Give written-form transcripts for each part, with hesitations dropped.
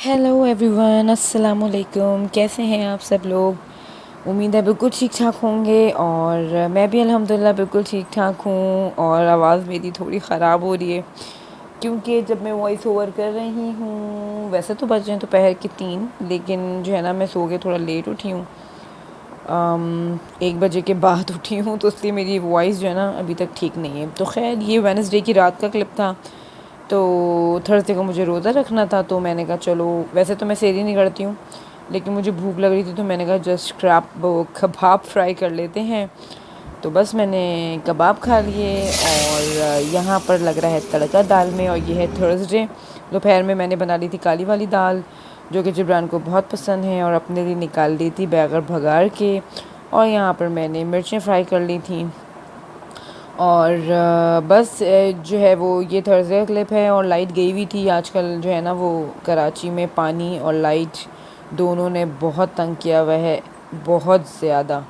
Hello everyone, अस्सलाम वालेकुम। कैसे हैं आप सब लोग? उम्मीद है बिल्कुल ठीक ठाक होंगे और मैं भी अल्हम्दुलिल्लाह बिल्कुल ठीक ठाक हूँ। और आवाज़ मेरी थोड़ी ख़राब हो रही है क्योंकि जब मैं वॉइस ओवर कर रही हूँ, वैसे तो बज रहे हैं दोपहर के 3, लेकिन जो है ना मैं सो के थोड़ा लेट उठी हूँ। 1 बजे के बाद उठी हूँ, तो इसलिए मेरी वॉइस जो है ना अभी तक ठीक नहीं है। तो खैर, ये वेडनेसडे की रात का क्लिप था। तो थर्सडे को मुझे रोज़ा रखना था, तो मैंने कहा चलो, वैसे तो मैं सेहरी नहीं करती हूँ, लेकिन मुझे भूख लग रही थी तो मैंने कहा जस्ट कबाब फ्राई कर लेते हैं। तो बस मैंने कबाब खा लिए और यहाँ पर लग रहा है तड़का दाल में। और ये है थर्सडे। दोपहर में मैंने बना ली थी काली वाली दाल, जो कि जिब्रान को बहुत पसंद है, और अपने लिए निकाल ली थी बैगन भगार के। और यहाँ पर मैंने मिर्चें फ्राई कर ली थी। और बस जो है वो ये थर्सडे का क्लिप है। और लाइट गई हुई थी आजकल, जो है ना वो कराची में पानी और लाइट दोनों ने बहुत तंग किया हुआ है, बहुत ज़्यादा।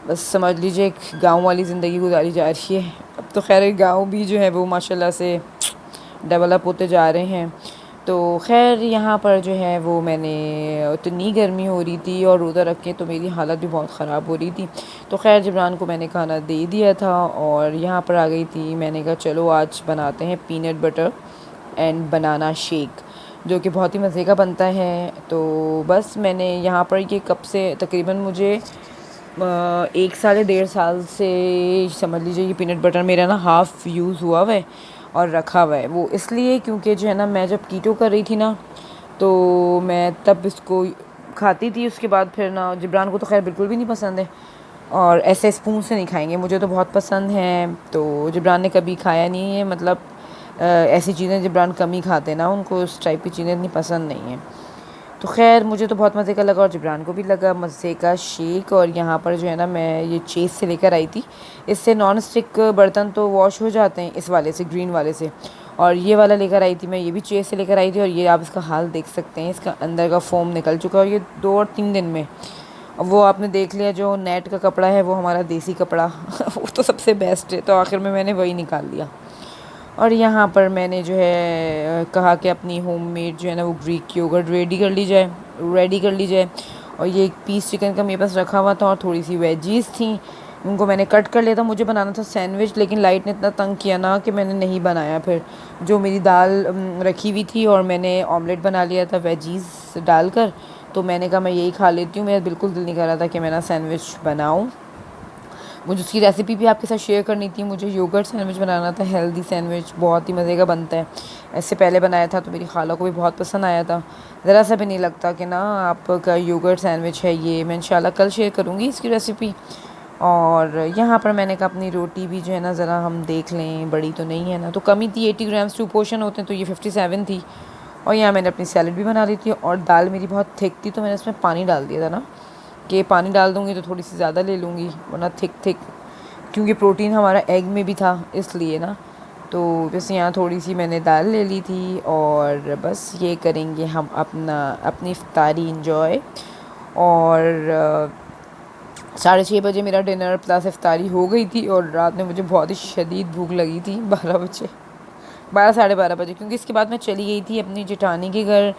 बस समझ लीजिए एक गांव वाली ज़िंदगी गुजारी जा रही है। अब तो खैर गांव भी जो है वो माशाल्लाह से डेवलप होते जा रहे हैं। तो खैर यहाँ पर जो है वो मैंने इतनी गर्मी हो रही थी और रोज़ा रख के तो मेरी हालत भी बहुत ख़राब हो रही थी। तो खैर जिब्रान को मैंने खाना दे दिया था और यहाँ पर आ गई थी। मैंने कहा चलो आज बनाते हैं peanut butter and banana shake, जो कि बहुत ही मज़े का बनता है। तो बस मैंने यहाँ पर ये कब से तकरीबन मुझे 1 साल 1.5 साल से समझ लीजिए ये पीनट बटर मेरा ना हाफ़ यूज़ हुआ हुआ है और रखा हुआ है। वो इसलिए क्योंकि जो है ना मैं जब कीटो कर रही थी ना, तो मैं तब इसको खाती थी। उसके बाद फिर ना जिब्रान को तो खैर बिल्कुल भी नहीं पसंद है, और ऐसे स्पून से नहीं खाएंगे, मुझे तो बहुत पसंद है। तो जिब्रान ने कभी खाया नहीं है, मतलब ऐसी चीज़ें जिब्रान कम ही खाते ना, उनको उस टाइप की चीज़ें इतनी पसंद नहीं हैं। तो खैर मुझे तो बहुत मज़े का लगा और जिब्रान को भी लगा मज़े का शेक। और यहाँ पर जो है ना मैं ये चेज़ से लेकर आई थी। इससे नॉन स्टिक बर्तन तो वॉश हो जाते हैं इस वाले से, ग्रीन वाले से। और ये वाला लेकर आई थी मैं, ये भी चेज़ से लेकर आई थी। और ये आप इसका हाल देख सकते हैं, इसका अंदर का फोम निकल चुका है, और ये 2 और 3 दिन में। अब वो आपने देख लिया, जो नेट का कपड़ा है वो हमारा देसी कपड़ा वो तो सबसे बेस्ट है, तो आखिर में मैंने वही निकाल लिया। और यहाँ पर मैंने जो है कहा कि अपनी होममेड जो है ना वो ग्रीक योगर्ट रेडी कर ली जाए। और ये एक पीस चिकन का मेरे पास रखा हुआ था और थोड़ी सी वेजीज़ थी, उनको मैंने कट कर लिया था। मुझे बनाना था सैंडविच, लेकिन लाइट ने इतना तंग किया ना कि मैंने नहीं बनाया। फिर जो मेरी दाल रखी हुई थी और मैंने ऑमलेट बना लिया था वेजीज़ डालकर, तो मैंने कहा मैं यही खा लेती हूँ। मेरा बिल्कुल दिल नहीं कर रहा था कि मैं ना सैंडविच बनाऊँ। मुझे उसकी रेसिपी भी आपके साथ शेयर करनी थी। मुझे योगर्ट सैंडविच बनाना था, हेल्दी सैंडविच, बहुत ही मज़े का बनता है। ऐसे पहले बनाया था तो मेरी खाला को भी बहुत पसंद आया था। ज़रा सा भी नहीं लगता कि ना आपका योगर्ट सैंडविच है ये। मैं इंशाल्लाह कल शेयर करूँगी इसकी रेसिपी। और यहाँ पर मैंने कहा अपनी रोटी भी जो है ना ज़रा हम देख लें, बड़ी तो नहीं है ना, तो कम ही थी, 80 ग्राम्स 2 पोर्शन होते हैं, तो ये 57 थी। और यहाँ मैंने अपनी सैलड भी बना ली थी। और दाल मेरी बहुत थिक थी, तो मैंने इसमें पानी डाल दिया था ना, कि पानी डाल दूँगी तो थोड़ी सी ज़्यादा ले लूँगी, वरना थिक क्योंकि प्रोटीन हमारा एग में भी था इसलिए ना। तो बस यहाँ थोड़ी सी मैंने दाल ले ली थी और बस ये करेंगे हम अपनी इफ्तारी इंजॉय। और 6:30 बजे मेरा डिनर प्लस इफ्तारी हो गई थी। और रात में मुझे बहुत ही शदीद भूख लगी थी, 12 बजे, 12 साढ़े 12 बजे, क्योंकि इसके बाद मैं चली गई थी अपनी जेठानी के घर।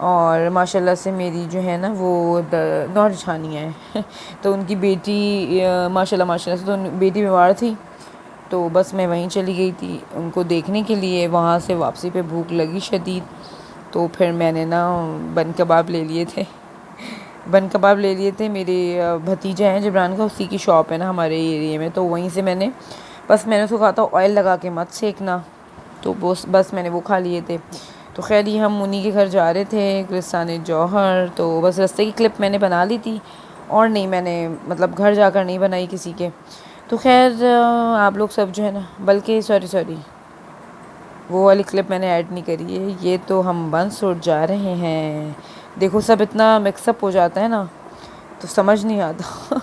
और माशाल्लाह से मेरी जो है ना वो 9 जेठानियाँ हैं तो उनकी बेटी माशाल्लाह माशाल्लाह से तो बेटी बीमार थी, तो बस मैं वहीं चली गई थी उनको देखने के लिए। वहाँ से वापसी पे भूख लगी शदीद, तो फिर मैंने ना बन कबाब ले लिए थे। मेरे भतीजा हैं जिब्रान का, उसी की शॉप है ना हमारे एरिया में, तो वहीं से मैंने उसको कहा था ऑयल लगा के मत सेकना, तो बस मैंने वो खा लिए थे। तो खैर ये हम उन्हीं के घर जा रहे थे, गुलिस्तान जौहर। तो बस रास्ते की क्लिप मैंने बना ली थी, और नहीं मैंने मतलब घर जाकर नहीं बनाई किसी के। तो खैर आप लोग सब जो है ना, बल्कि सॉरी वो वाली क्लिप मैंने ऐड नहीं करी है। ये तो हम बंस रोड जा रहे हैं। देखो सब इतना मिक्सअप हो जाता है ना, तो समझ नहीं आता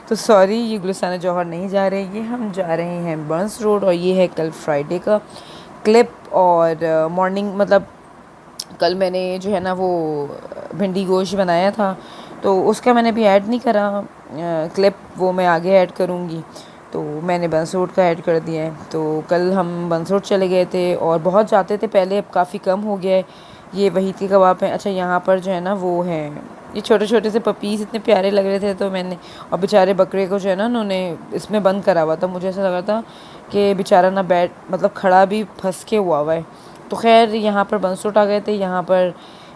तो सॉरी, ये गुलिस्तान जौहर नहीं जा रहे, ये हम जा रहे हैं बंस रोड। और ये है कल फ्राइडे का क्लिप। और मॉर्निंग मतलब कल मैंने जो है ना वो भिंडी गोश्त बनाया था, तो उसका मैंने भी ऐड नहीं करा क्लिप, वो मैं आगे ऐड करूँगी। तो मैंने बंसरोड का ऐड कर दिया है। तो कल हम बंसरोड चले गए थे, और बहुत जाते थे पहले, अब काफ़ी कम हो गया है। یہ وحید کے کباب ہیں. اچھا یہاں پر جو ہے نا وہ ہے یہ چھوٹے چھوٹے سے پپیز اتنے پیارے لگ رہے تھے تو میں نے اور بیچارے بکرے کو جو ہے نا انہوں نے اس میں بند کرا ہوا تھا. مجھے ایسا لگا تھا کہ بیچارہ نہ بیٹھ مطلب کھڑا بھی پھنس کے ہوا ہے. تو خیر یہاں پر بنسوٹ آ گئے تھے. یہاں پر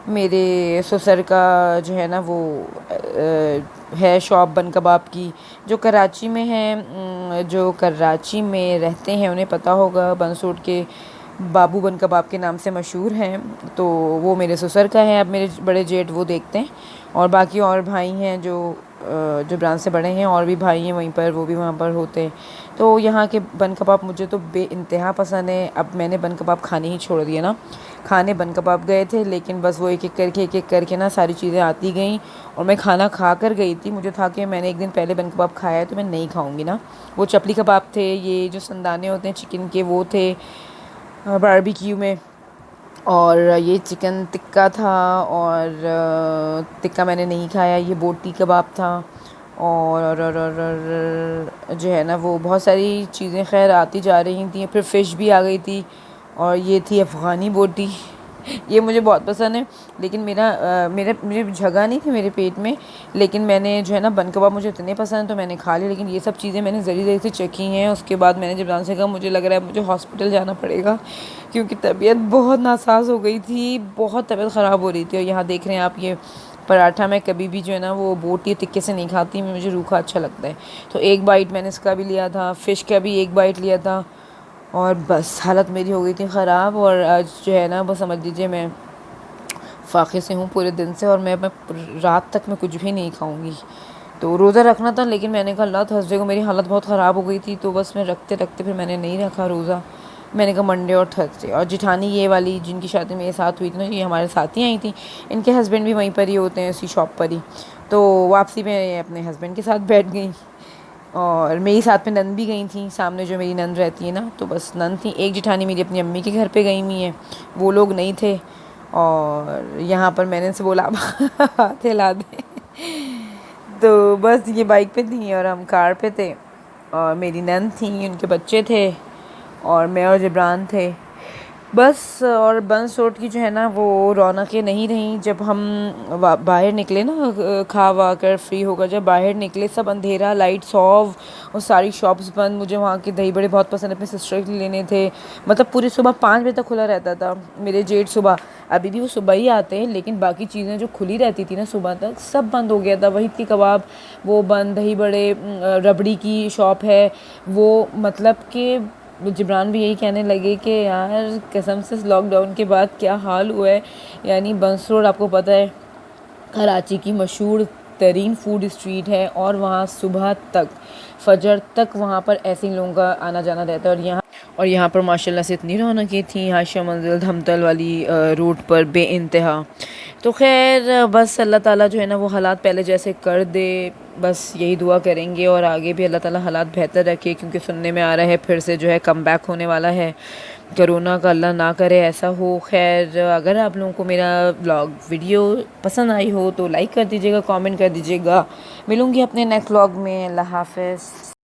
میرے سسر کا جو ہے نا وہ ہے شاپ بن کباب کی جو کراچی میں ہے. جو کراچی میں رہتے ہیں انہیں پتہ ہوگا بنسوٹ کے بابو بن کباب کے نام سے مشہور ہیں. تو وہ میرے سسر کا ہے. اب میرے بڑے جیٹ وہ دیکھتے ہیں اور باقی اور بھائی ہیں جو بران سے بڑے ہیں اور بھی بھائی ہیں وہیں پر وہ بھی وہاں پر ہوتے ہیں. تو یہاں کے بن کباب مجھے تو بے انتہا پسند ہے. اب میں نے بن کباب کھانے ہی چھوڑ دیے نا. کھانے بن کباب گئے تھے لیکن بس وہ ایک ایک کر کے نا ساری چیزیں آتی گئیں اور میں کھانا کھا کر گئی تھی. مجھے تھا کہ میں نے ایک دن پہلے بن کباب کھایا ہے تو میں نہیں کھاؤں گی نا. وہ چپلی کباب تھے, یہ جو سندانے ہوتے ہیں چکن کے وہ تھے باربیکیو میں, اور یہ چکن ٹکا تھا اور ٹکا میں نے نہیں کھایا. یہ بوٹی کباب تھا اور جو ہے نا وہ بہت ساری چیزیں خیر آتی جا رہی تھیں. پھر فش بھی آ گئی تھی اور یہ تھی افغانی بوٹی. یہ مجھے بہت پسند ہے لیکن مجھے جگہ نہیں تھی میرے پیٹ میں. لیکن میں نے جو ہے نا بن کباب مجھے اتنے پسند تو میں نے کھا لی. لیکن یہ سب چیزیں میں نے ذریعے سے چکھی ہیں. اس کے بعد میں نے جب جان سے کہا مجھے لگ رہا ہے مجھے ہاسپٹل جانا پڑے گا کیونکہ طبیعت بہت ناساز ہو گئی تھی, بہت طبیعت خراب ہو رہی تھی. اور یہاں دیکھ رہے ہیں آپ یہ پراٹھا میں کبھی بھی جو ہے نا وہ بوٹی ٹکے سے نہیں کھاتی, مجھے روکھا اچھا لگتا ہے. تو ایک بائٹ میں نے اس کا بھی لیا تھا, فش کا بھی ایک بائٹ لیا تھا اور بس حالت میری ہو گئی تھی خراب. اور آج جو ہے نا وہ سمجھ لیجیے میں فاقے سے ہوں پورے دن سے اور میں رات تک میں کچھ بھی نہیں کھاؤں گی. تو روزہ رکھنا تھا لیکن میں نے کہا اللہ تھرسڈے کو میری حالت بہت خراب ہو گئی تھی تو بس میں رکھتے پھر میں نے نہیں رکھا روزہ. میں نے کہا منڈے اور تھرسڈے. اور جٹھانی یہ والی جن کی شادی میرے ساتھ ہوئی تھی نا, یہ ہمارے ساتھ ہی آئی تھیں. ان کے ہسبینڈ بھی وہیں پر ہی ہوتے ہیں اسی شاپ پر ہی. تو واپسی میں اپنے ہسبینڈ کے ساتھ بیٹھ گئیں اور میری ساتھ میں نند بھی گئی تھیں سامنے جو میری نند رہتی ہے نا. تو بس نند تھیں. ایک جٹھانی میری اپنی امی کے گھر پہ گئی ہوئی ہیں, وہ لوگ نہیں تھے. اور یہاں پر میں نے ان سے بولا ہاتھ ہلا دیں تو بس یہ بائک پہ تھیں اور ہم کار پہ تھے. اور میری نند تھیں, ان کے بچے تھے اور میں اور جبران تھے بس. اور بنسوٹ کی جو ہے نا وہ رونقیں نہیں رہیں. جب ہم باہر نکلے نا کھا وا کر فری ہو کر جب باہر نکلے سب اندھیرا, لائٹس آف اور ساری شاپس بند. مجھے وہاں کے دہی بڑے بہت پسند, اپنے سسٹر کے لینے تھے. مطلب پوری صبح 5 بجے تک کھلا رہتا تھا. میرے جیٹ صبح ابھی بھی وہ صبح ہی آتے ہیں لیکن باقی چیزیں جو کھلی رہتی تھی نا صبح تک سب بند ہو گیا تھا. وحید کی کباب وہ بند, دہی بڑے, ربڑی کی شاپ ہے وہ, مطلب کہ جبران بھی یہی کہنے لگے کہ یار قسم سے لاک ڈاؤن کے بعد کیا حال ہوا ہے. یعنی بنسوٹ آپ کو پتہ ہے کراچی کی مشہور ترین فوڈ اسٹریٹ ہے اور وہاں صبح تک فجر تک وہاں پر ایسے ہی لوگوں کا آنا جانا رہتا ہے. اور یہاں پر ماشاءاللہ سے اتنی رونقیں تھیں عائشہ منزل دھمتل والی روڈ پر بے انتہا. تو خیر بس اللہ تعالیٰ جو ہے نا وہ حالات پہلے جیسے کر دے, بس یہی دعا کریں گے. اور آگے بھی اللہ تعالیٰ حالات بہتر رکھے کیونکہ سننے میں آ رہا ہے پھر سے جو ہے کم بیک ہونے والا ہے کرونا کا. اللہ نہ کرے ایسا ہو. خیر اگر آپ لوگوں کو میرا ولاگ ویڈیو پسند آئی ہو تو لائک کر دیجیے گا, کامنٹ کر دیجیے گا. ملوں گی اپنے نیکسٹ ولاگ میں. اللہ حافظ.